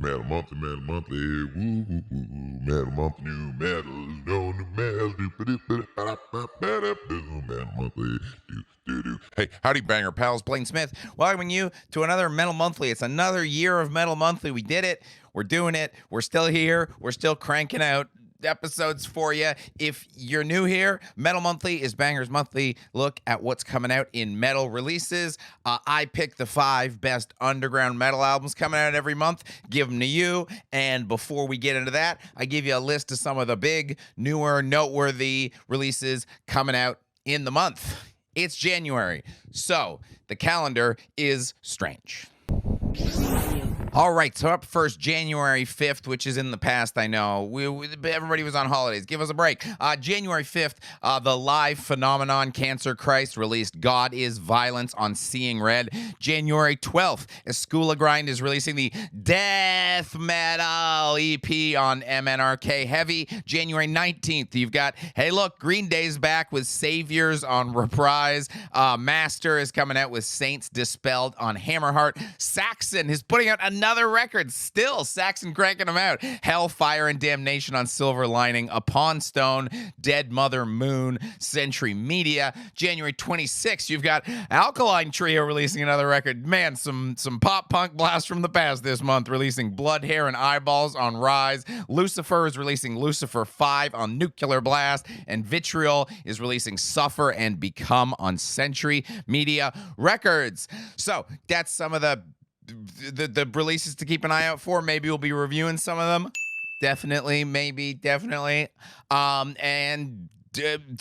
Metal Monthly, woo, woo, woo, woo. Metal Monthly, new metal, no new metal, Metal Monthly, do. Hey, howdy, Banger Pals. Blaine Smith, welcoming you to another Metal Monthly. It's another year of Metal Monthly. We did it. We're doing it. We're still here. We're still cranking out episodes for you. If you're new here, Metal Monthly is Banger's monthly look at what's coming out in metal releases. I pick the 5 best underground metal albums coming out every month, give them to you, and before we get into that, I give you a list of some of the big, newer, noteworthy releases coming out in the month. It's January, so the calendar is strange. All right, so up first, January 5th, which is in the past, I know. Everybody was on holidays. Give us a break. January 5th, the live phenomenon Cancer Christ released God is Violence on Seeing Red. January 12th, Escula Grind is releasing the Death Metal EP on MNRK Heavy. January 19th, you've got, hey, look, Green Day's back with Saviors on Reprise. Master is coming out with Saints Dispelled on Hammerheart. Saxon is putting out another record. Still, Saxon cranking them out. Hellfire and Damnation on Silver Lining. Upon Stone, Dead Mother Moon, Century Media. January 26th, you've got Alkaline Trio releasing another record. Man, some pop punk blast from the past this month, releasing Blood, Hair, and Eyeballs on Rise. Lucifer is releasing Lucifer 5 on Nuclear Blast. And Vitriol is releasing Suffer and Become on Century Media Records. So, that's some of the releases to keep an eye out for. Maybe we'll be reviewing some of them. Definitely.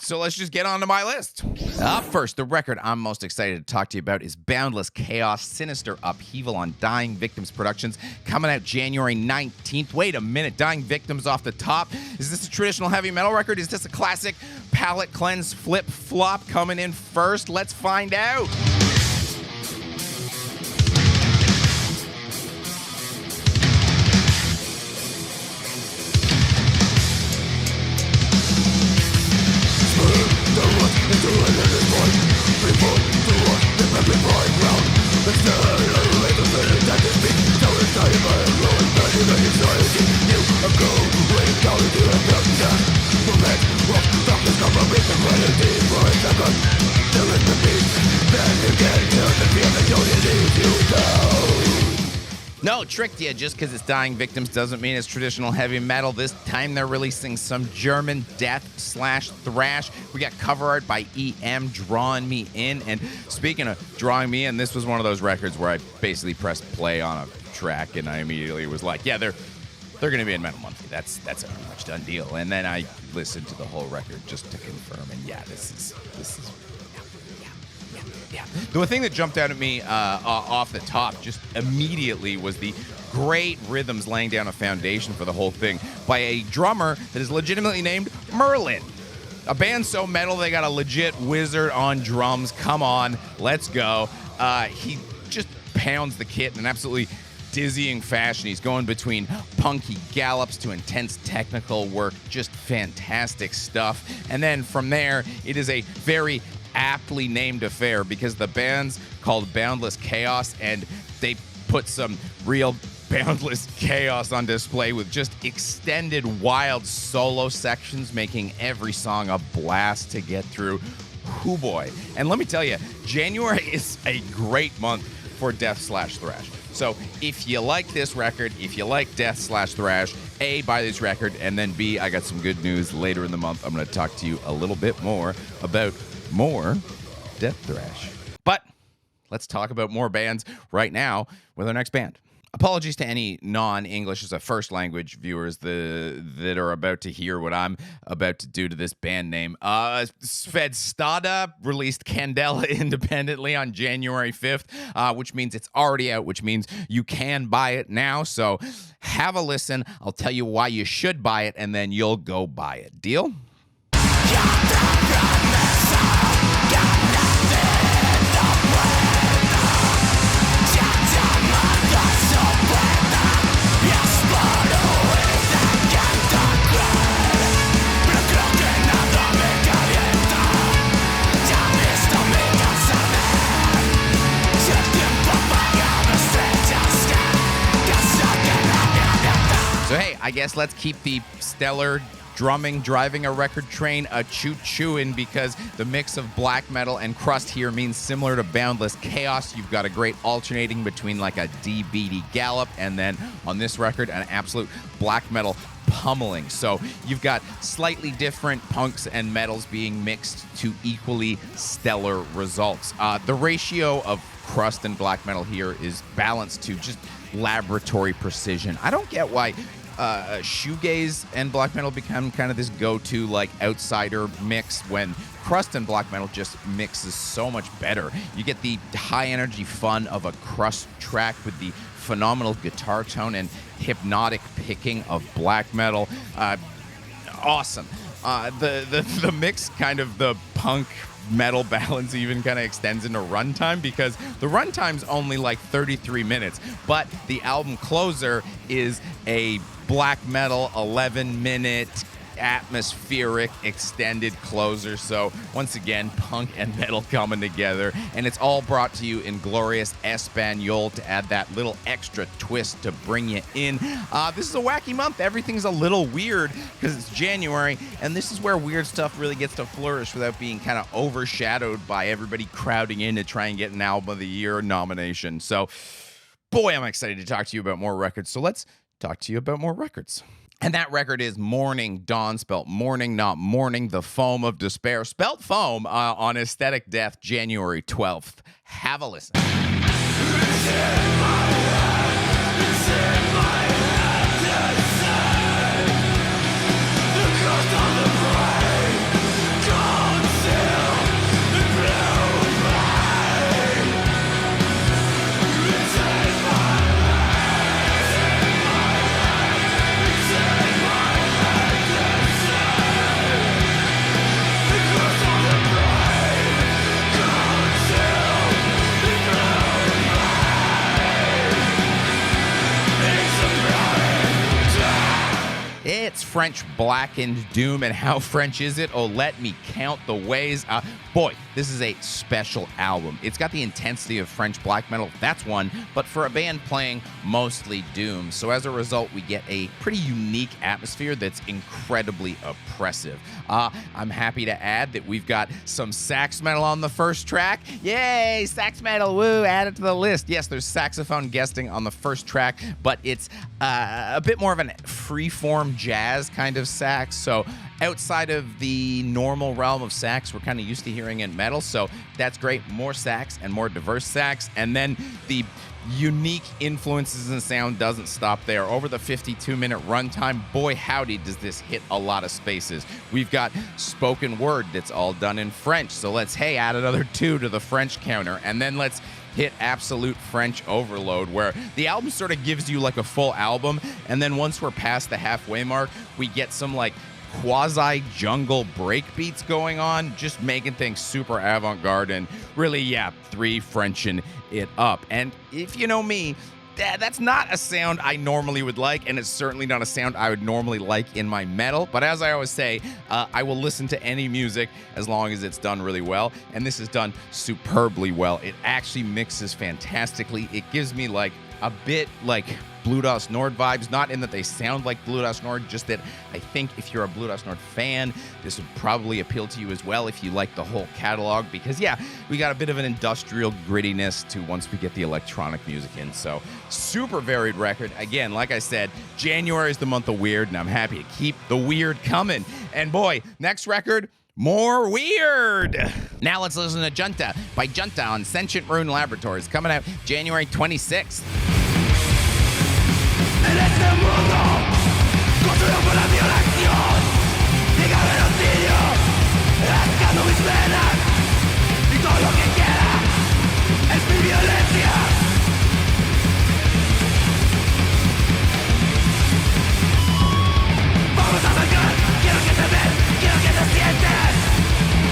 So let's just get on to my list. Up first, the record I'm most excited to talk to you about is Boundless Chaos, Sinister Upheaval on Dying Victims Productions, coming out January 19th. Wait a minute, Dying Victims off the top? Is this a traditional heavy metal record? Is this a classic palate cleanse flip-flop coming in first? Let's find out. No, tricked you. Just because it's Dying Victims doesn't mean it's traditional heavy metal. This time they're releasing some German death/thrash. We got cover art by EM, Drawing Me In. And speaking of Drawing Me In, this was one of those records where I basically pressed play on a track and I immediately was like, yeah, they're going to be in Metal Monthly. That's a pretty much done deal. And then I listened to the whole record just to confirm. And yeah, this is. Yeah. The thing that jumped out at me off the top just immediately was the great rhythms laying down a foundation for the whole thing by a drummer that is legitimately named Merlin. A band so metal they got a legit wizard on drums. Come on, let's go. He just pounds the kit in an absolutely dizzying fashion. He's going between punky gallops to intense technical work. Just fantastic stuff. And then from there, it is a very aptly named affair because the band's called Boundless Chaos and they put some real boundless chaos on display with just extended wild solo sections making every song a blast to get through. Hoo boy. And let me tell you, January is a great month for death/thrash. So if you like this record, if you like death/thrash, A, buy this record, and then B, I got some good news later in the month. I'm going to talk to you a little bit more about more death thrash. But let's talk about more bands right now with our next band. Apologies to any non-English as a first language viewers that are about to hear what I'm about to do to this band name. Svdestada released Candela independently on January 5th, which means it's already out, which means you can buy it now. So have a listen. I'll tell you why you should buy it, and then you'll go buy it. Deal? So hey, I guess let's keep the stellar drumming driving a record train a choo-chooing, because the mix of black metal and crust here means similar to Boundless Chaos. You've got a great alternating between like a DBD gallop and then on this record an absolute black metal pummeling. So you've got slightly different punks and metals being mixed to equally stellar results. The ratio of crust and black metal here is balanced to just laboratory precision. I don't get why shoegaze and black metal become kind of this go-to like outsider mix when crust and black metal just mixes so much better. You get the high energy fun of a crust track with the phenomenal guitar tone and hypnotic picking of black metal. Awesome. The mix, kind of the punk metal balance, even kind of extends into runtime, because the runtime's only like 33 minutes, but the album closer is a black metal 11-minute atmospheric extended closer. So once again, punk and metal coming together, and it's all brought to you in glorious Espanol to add that little extra twist to bring you in. This is a wacky month. Everything's a little weird because it's January, and this is where weird stuff really gets to flourish without being kind of overshadowed by everybody crowding in to try and get an Album of the Year nomination. So boy, I'm excited to talk to you about more records. So let's talk to you about more records. And that record is Mourning Dawn, spelt mourning, not mourning, the foam of despair, spelt foam, on Aesthetic Death, January 12th. Have a listen. It's French blackened doom, and how French is it? Oh, let me count the ways. Boy, this is a special album. It's got the intensity of French black metal, that's one, but for a band playing mostly doom. So as a result, we get a pretty unique atmosphere that's incredibly oppressive. I'm happy to add that we've got some sax metal on the first track. Yay, sax metal, woo, add it to the list. Yes, there's saxophone guesting on the first track, but it's a bit more of a free-form jazz kind of sax. So outside of the normal realm of sax we're kind of used to hearing in metal, so that's great. More sax and more diverse sax, and then the unique influences in sound doesn't stop there. Over the 52-minute runtime, boy howdy does this hit a lot of spaces. We've got spoken word that's all done in French, so let's add another 2 to the French counter, and then let's hit absolute French overload, where the album sort of gives you like a full album, and then once we're past the halfway mark, we get some like quasi jungle breakbeats going on, just making things super avant-garde and really, 3 Frenching it up. And if you know me, that's not a sound I normally would like, and it's certainly not a sound I would normally like in my metal. But as I always say, I will listen to any music as long as it's done really well, and this is done superbly well. It actually mixes fantastically. It gives me like a bit like Blue Das Nord vibes, not in that they sound like Blue Das Nord, just that I think if you're a Blue Das Nord fan, this would probably appeal to you as well if you like the whole catalog, because we got a bit of an industrial grittiness to once we get the electronic music in. So super varied record. Again, like I said, January is the month of weird, and I'm happy to keep the weird coming. And boy, next record, more weird. Now let's listen to Junta by Junta on Sentient Rune Laboratories, coming out January 26th. En este mundo construyo por la violación, mi genocidio, rascando mis venas, y todo lo que queda es mi violencia. Vamos a sacar, quiero que te ves, quiero que te sientes,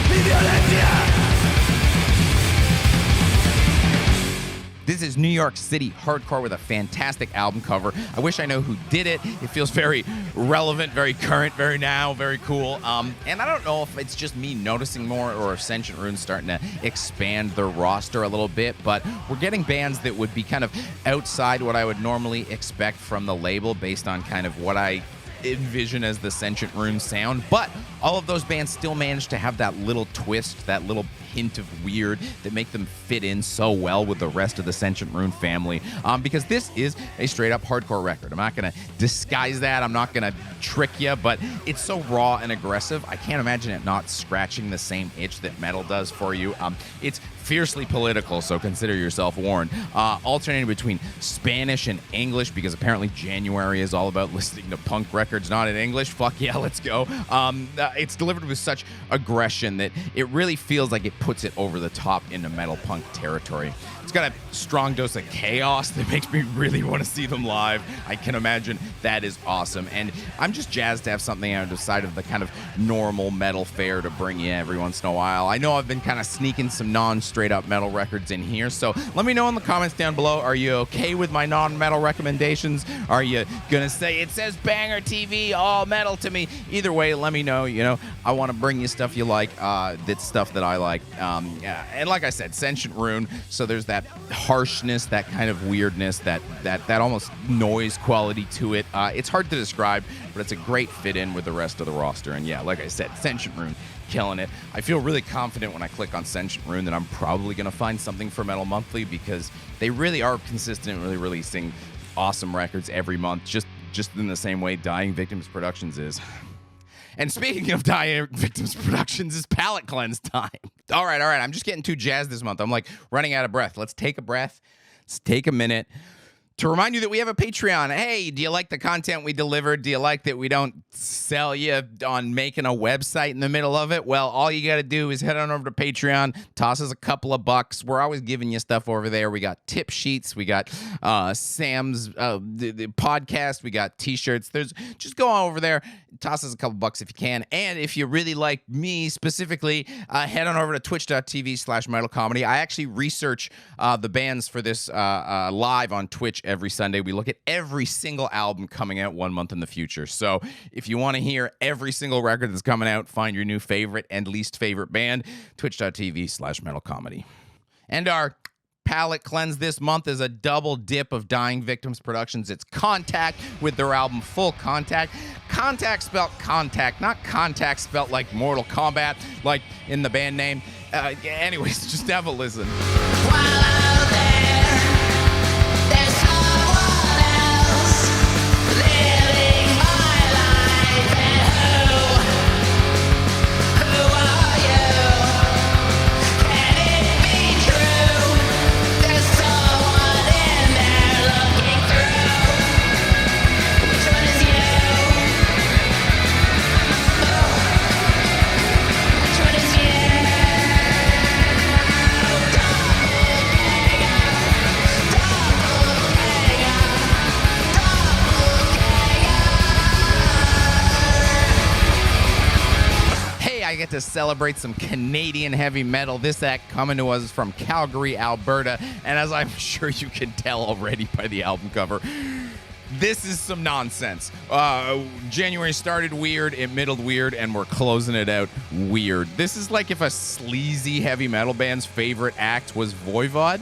mi violencia. This is New York City hardcore with a fantastic album cover. I wish I know who did it. It feels very relevant, very current, very now, very cool. And I don't know if it's just me noticing more or if Sentient Rune's starting to expand their roster a little bit, but we're getting bands that would be kind of outside what I would normally expect from the label based on kind of what I envision as the Sentient Rune sound, but all of those bands still manage to have that little twist, that little hint of weird that make them fit in so well with the rest of the Sentient Rune family, because this is a straight up hardcore record. I'm not going to disguise that. I'm not going to trick you, but it's so raw and aggressive. I can't imagine it not scratching the same itch that metal does for you. It's fiercely political, so consider yourself warned. Alternating between Spanish and English, because apparently January is all about listening to punk records not in English. Fuck yeah, let's go. It's delivered with such aggression that it really feels like it puts it over the top into metal punk territory. It's got a strong dose of chaos that makes me really want to see them live. I can imagine that is awesome. And I'm just jazzed to have something outside of the kind of normal metal fare to bring you every once in a while. I know I've been kind of sneaking some non-straight up metal records in here, so let me know in the comments down below. Are you okay with my non-metal recommendations? Are you going to say, it says Banger TV, all metal to me? Either way, let me know. You know, I want to bring you stuff you like, that's stuff that I like. And like I said, Sentient Rune, so there's that harshness, that kind of weirdness, that almost noise quality to it. It's hard to describe, but it's a great fit in with the rest of the roster. And yeah, like I said, Sentient Rune, killing it. I feel really confident when I click on Sentient Rune that I'm probably going to find something for Metal Monthly, because they really are consistent, really releasing awesome records every month, just in the same way Dying Victims Productions is. And speaking of Dying Victims Productions, it's palate cleanse time. All right. I'm just getting too jazzed this month. I'm like running out of breath. Let's take a breath. Let's take a minute to remind you that we have a Patreon. Hey, do you like the content we delivered? Do you like that we don't sell you on making a website in the middle of it? Well, all you got to do is head on over to Patreon, toss us a couple of bucks. We're always giving you stuff over there. We got tip sheets. We got Sam's the podcast. We got t-shirts. Just go on over there, toss us a couple bucks if you can. And if you really like me specifically, head on over to twitch.tv/metalcomedy. I actually research the bands for this live on Twitch every Sunday. We look at every single album coming out 1 month in the future. So if you want to hear every single record that's coming out, find your new favorite and least favorite band, twitch.tv/metalcomedy. And our palate cleanse this month is a double dip of Dying Victims Productions. It's Kontact with their album Full Contact. Contact spelt contact, not contact spelt like Mortal Kombat, like in the band name. Anyways, just have a listen. I get to celebrate some Canadian heavy metal. This act coming to us from Calgary, Alberta, and as I'm sure you can tell already by the album cover, this is some nonsense. January started weird, it middled weird, and we're closing it out weird. This is like if a sleazy heavy metal band's favorite act was Voivod.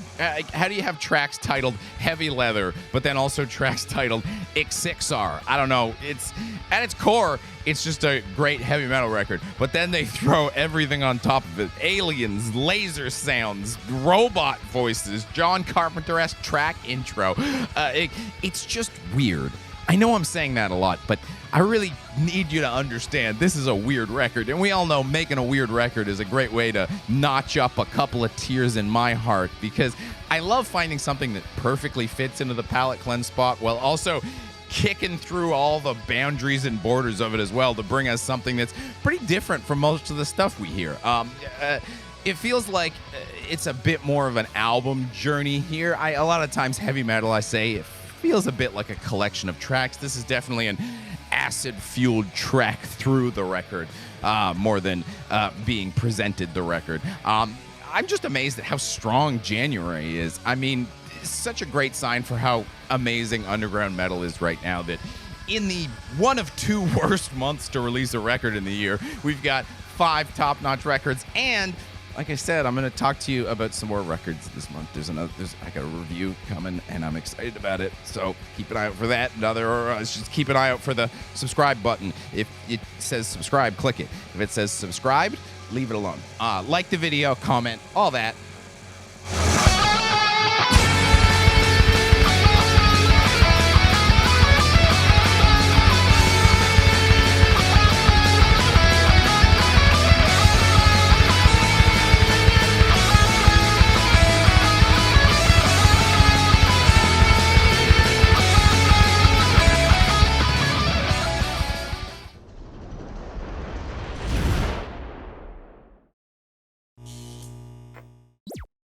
How do you have tracks titled Heavy Leather, but then also tracks titled Ixixar? I don't know. It's at its core, it's just a great heavy metal record, but then they throw everything on top of it. Aliens, laser sounds, robot voices, John Carpenter-esque track intro. It's just weird. I know I'm saying that a lot, but I really need you to understand this is a weird record, and we all know making a weird record is a great way to notch up a couple of tears in my heart, because I love finding something that perfectly fits into the palate cleanse spot while also kicking through all the boundaries and borders of it as well to bring us something that's pretty different from most of the stuff we hear. It feels like it's a bit more of an album journey here. A lot of times heavy metal, I say, it feels a bit like a collection of tracks. This is definitely an acid-fueled track through the record, more than being presented the record. I'm just amazed at how strong January is. I mean, such a great sign for how amazing underground metal is right now that in the one of two worst months to release a record in the year, we've got 5 top-notch records. And like I said, I'm going to talk to you about some more records this month. I got a review coming, and I'm excited about it. So keep an eye out for that. Just keep an eye out for the subscribe button. If it says subscribe, click it. If it says subscribed, leave it alone. Like the video, comment, all that.